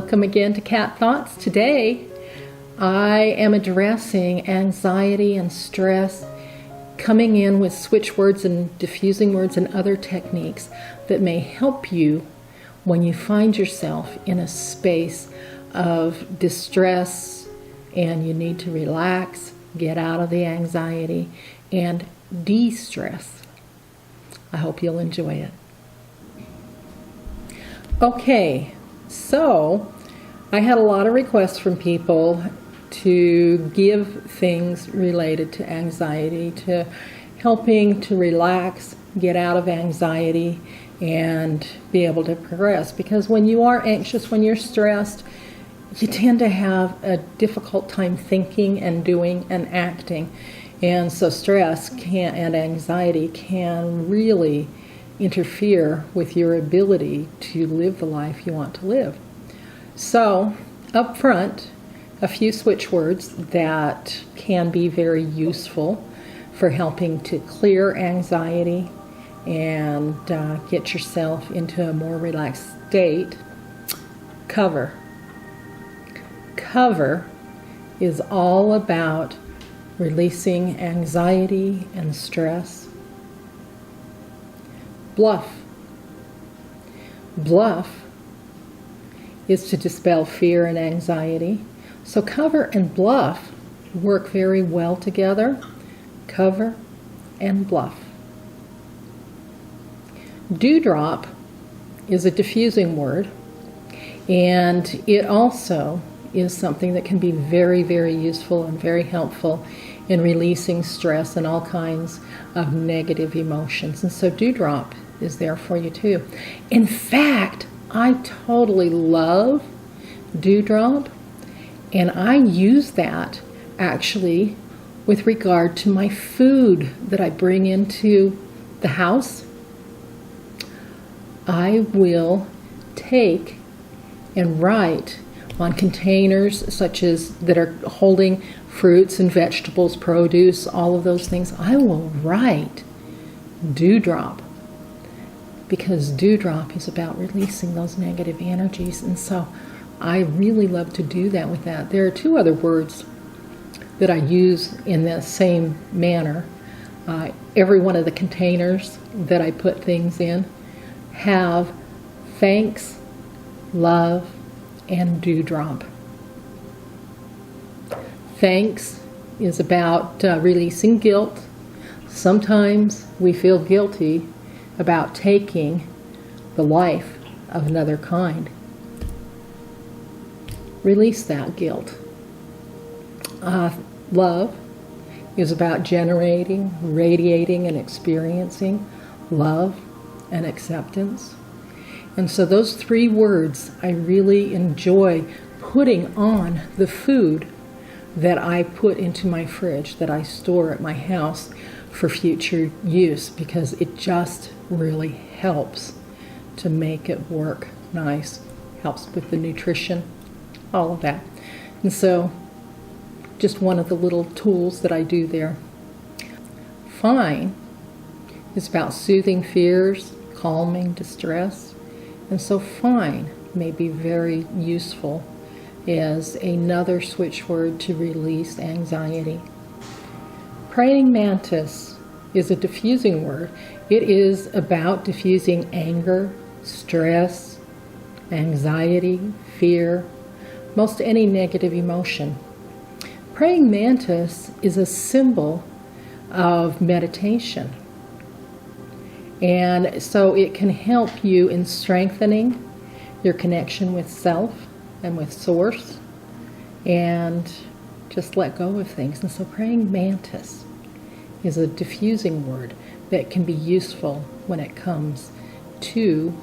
Welcome again to Cat Thoughts. Today I am addressing anxiety and stress, coming in with switch words and diffusing words and other techniques that may help you when you find yourself in a space of distress and you need to relax, get out of the anxiety, and de-stress. I hope you'll enjoy it. Okay, so I had a lot of requests from people to give things related to anxiety, to helping to relax, get out of anxiety, and be able to progress. Because when you are anxious, when you're stressed, you tend to have a difficult time thinking and doing and acting. And so stress and anxiety can really interfere with your ability to live the life you want to live. So, up front, a few switch words that can be very useful for helping to clear anxiety and get yourself into a more relaxed state. Cover. Cover is all about releasing anxiety and stress. Bluff. Bluff is to dispel fear and anxiety. So cover and bluff work very well together. Cover and bluff. Dewdrop is a diffusing word, and it also is something that can be very, very useful and very helpful in releasing stress and all kinds of negative emotions. And so Dewdrop is there for you too. In fact, I totally love Dewdrop, and I use that actually with regard to my food that I bring into the house. I will take and write on containers such as that are holding fruits and vegetables, produce, all of those things. I will write Dewdrop, because Dewdrop is about releasing those negative energies. And so I really love to do that with that. There are two other words that I use in the same manner. Every one of the containers that I put things in have thanks, love, and Dewdrop. Thanks is about releasing guilt. Sometimes we feel guilty about taking the life of another kind. Release that guilt. Love is about generating, radiating, and experiencing love and acceptance. And so those three words I really enjoy putting on the food that I put into my fridge, that I store at my house for future use, because it just really helps to make it work nice, helps with the nutrition, all of that. And so just one of the little tools that I do there. Fine is about soothing fears, calming distress. And so fine may be very useful as another switch word to release anxiety. Praying Mantis is a diffusing word. It is about diffusing anger, stress, anxiety, fear, most any negative emotion. Praying Mantis is a symbol of meditation. And so it can help you in strengthening your connection with self and with source, and just let go of things. And so praying Mantis is a diffusing word that can be useful when it comes to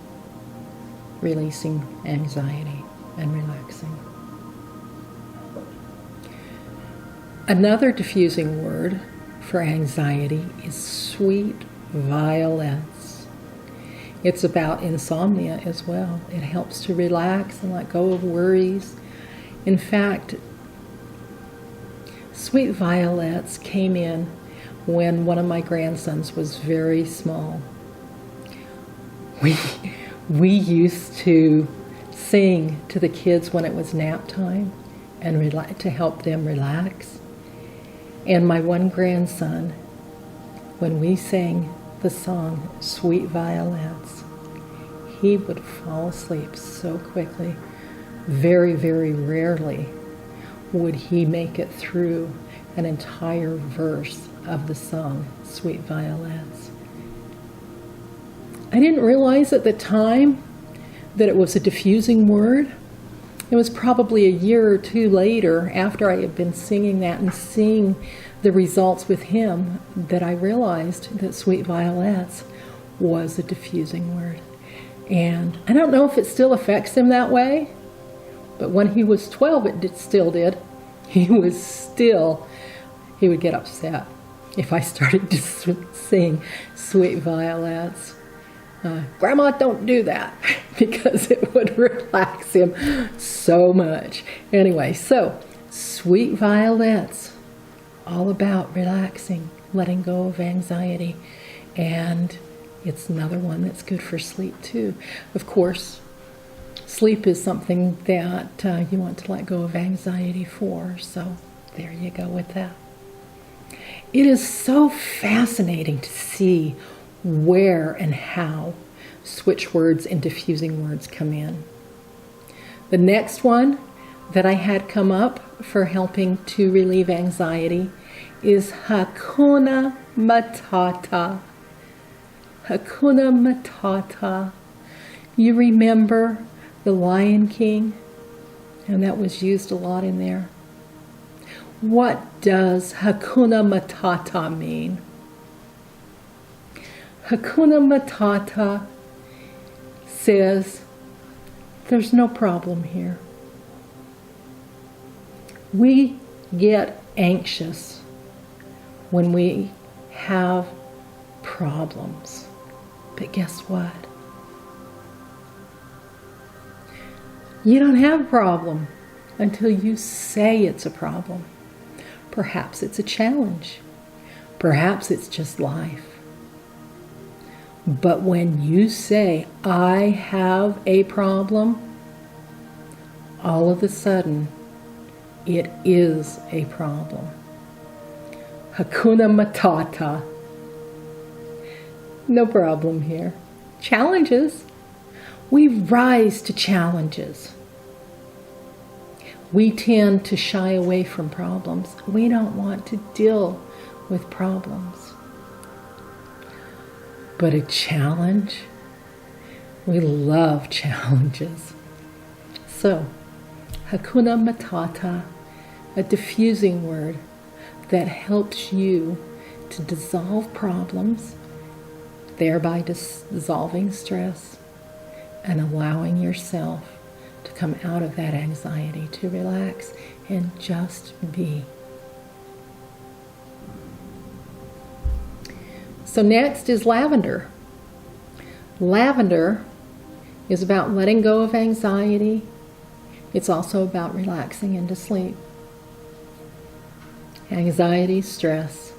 releasing anxiety and relaxing. Another diffusing word for anxiety is sweet violets. It's about insomnia as well. It helps to relax and let go of worries. In fact, sweet violets came in when one of my grandsons was very small. We used to sing to the kids when it was nap time and to help them relax. And my one grandson, when we sang the song Sweet Violets, he would fall asleep so quickly. Very, very rarely would he make it through an entire verse of the song Sweet Violets. I didn't realize at the time that it was a diffusing word. It was probably a year or two later, after I had been singing that and seeing the results with him, that I realized that Sweet Violets was a diffusing word. And I don't know if it still affects him that way, but when he was 12, it still did. He would get upset if I started to sing Sweet Violets. Grandma, don't do that, because it would relax him so much. Anyway, so Sweet Violets, all about relaxing, letting go of anxiety, and it's another one that's good for sleep too. Of course, sleep is something that you want to let go of anxiety for, so there you go with that. It is so fascinating to see where and how switch words and diffusing words come in. The next one that I had come up for helping to relieve anxiety is Hakuna Matata. Hakuna Matata. You remember the Lion King? And that was used a lot in there. What does Hakuna Matata mean? Hakuna Matata says there's no problem here. We get anxious when we have problems. But guess what? You don't have a problem until you say it's a problem. Perhaps it's a challenge. Perhaps it's just life. But when you say, I have a problem, all of a sudden, it is a problem. Hakuna Matata. No problem here. Challenges. We rise to challenges. We tend to shy away from problems. We don't want to deal with problems. But a challenge, we love challenges. So, Hakuna Matata, a diffusing word that helps you to dissolve problems, thereby dissolving stress and allowing yourself to come out of that anxiety, to relax and just be. So next is Lavender. Lavender is about letting go of anxiety. It's also about relaxing into sleep. Anxiety, stress,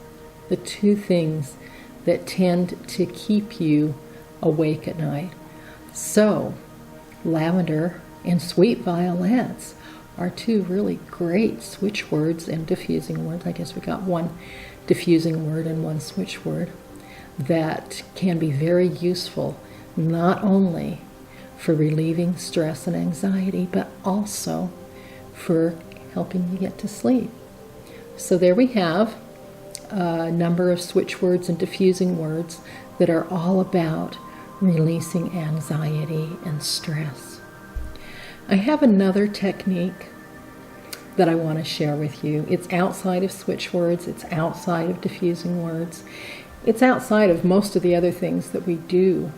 the two things that tend to keep you awake at night. So, Lavender and Sweet Violets are two really great switch words and diffusing words. I guess we got one diffusing word and one switch word that can be very useful, not only for relieving stress and anxiety, but also for helping you get to sleep. So there we have a number of switch words and diffusing words that are all about releasing anxiety and stress. I have another technique that I want to share with you. It's outside of switch words, it's outside of diffusing words, it's outside of most of the other things that we do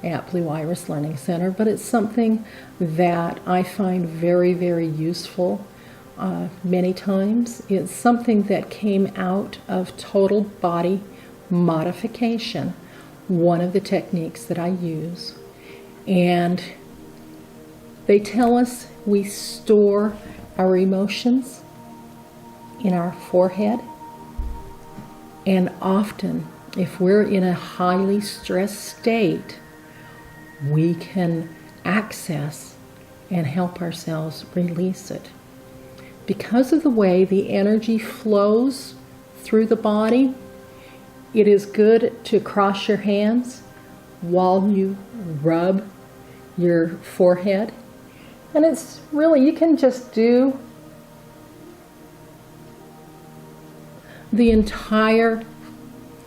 at Blue Iris Learning Center, but it's something that I find very, very useful many times. It's something that came out of total body modification, one of the techniques that I use. And they tell us we store our emotions in our forehead, and often if we're in a highly stressed state, we can access and help ourselves release it. Because of the way the energy flows through the body, it is good to cross your hands while you rub your forehead. And it's really, you can just do the entire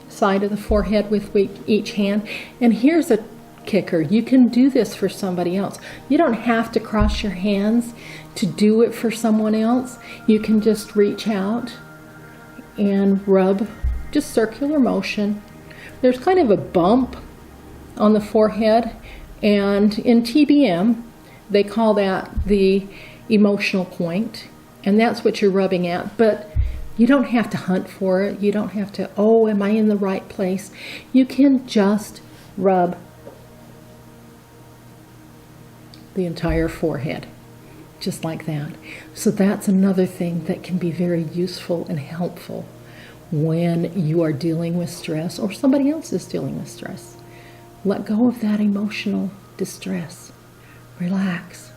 side of the forehead with each hand. And here's a kicker. You can do this for somebody else. You don't have to cross your hands to do it for someone else. You can just reach out and rub, just circular motion. There's kind of a bump on the forehead, and in TBM they call that the emotional point, and that's what you're rubbing at. But you don't have to hunt for it. You don't have to, oh, am I in the right place? You can just rub the entire forehead, just like that. So that's another thing that can be very useful and helpful when you are dealing with stress or somebody else is dealing with stress. Let go of that emotional distress. Relax.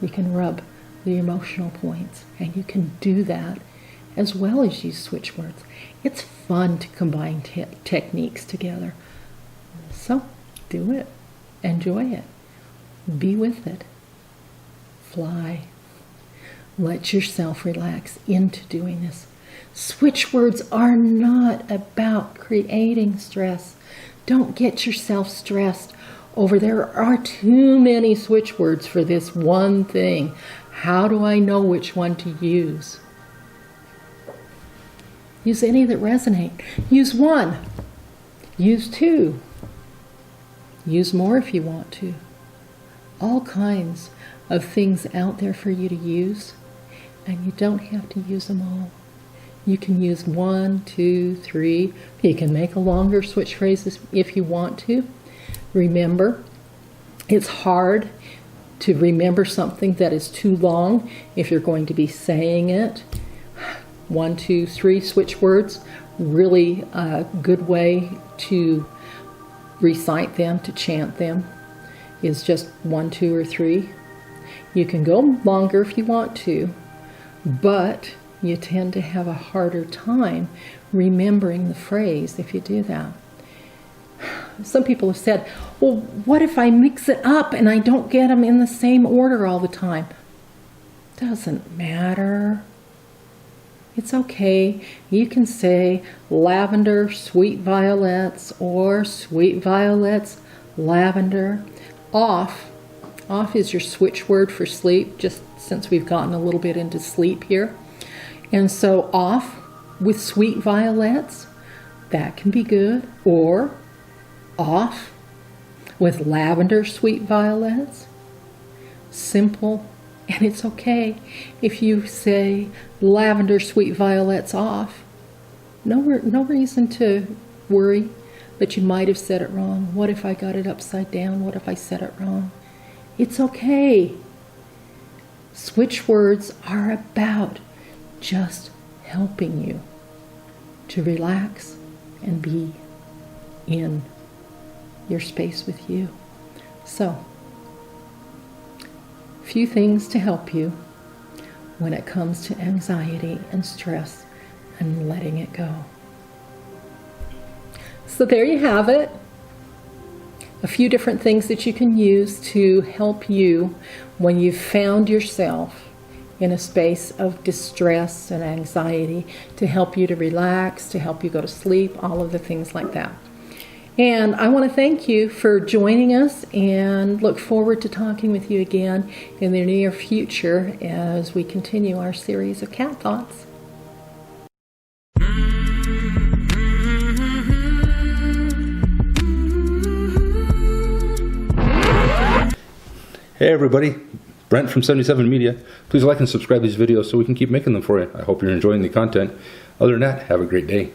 You can rub the emotional points, and you can do that as well as use switch words. It's fun to combine techniques together. So do it. Enjoy it. Be with it. Fly. Let yourself relax into doing this. Switch words are not about creating stress. Don't get yourself stressed over there are too many switch words for this one thing. How do I know which one to use? Use any that resonate. Use one. Use two. Use more if you want to. All kinds of things out there for you to use, and you don't have to use them all. You can use 1, 2, 3. You can make a longer switch phrases if you want to. Remember, it's hard to remember something that is too long if you're going to be saying it. 1, 2, 3 switch words, really a good way to recite them, to chant them, is just 1, 2, or 3. You can go longer if you want to, but you tend to have a harder time remembering the phrase if you do that. Some people have said, well, what if I mix it up and I don't get them in the same order all the time? Doesn't matter. It's okay. You can say lavender, sweet violets, or sweet violets, lavender. Off. Off is your switch word for sleep, just since we've gotten a little bit into sleep here. And so off with sweet violets, that can be good. Or off with lavender, sweet violets. Simple. And it's okay if you say lavender, sweet violets off. No reason to worry that you might have said it wrong. What if I got it upside down? What if I said it wrong? It's okay. Switch words are about just helping you to relax and be in your space with you. So, few things to help you when it comes to anxiety and stress and letting it go. So there you have it. A few different things that you can use to help you when you've found yourself in a space of distress and anxiety, to help you to relax, to help you go to sleep, all of the things like that. And I want to thank you for joining us and look forward to talking with you again in the near future as we continue our series of cat thoughts. Hey everybody, Brent from 77 Media. Please like and subscribe these videos so we can keep making them for you. I hope you're enjoying the content. Other than that, have a great day.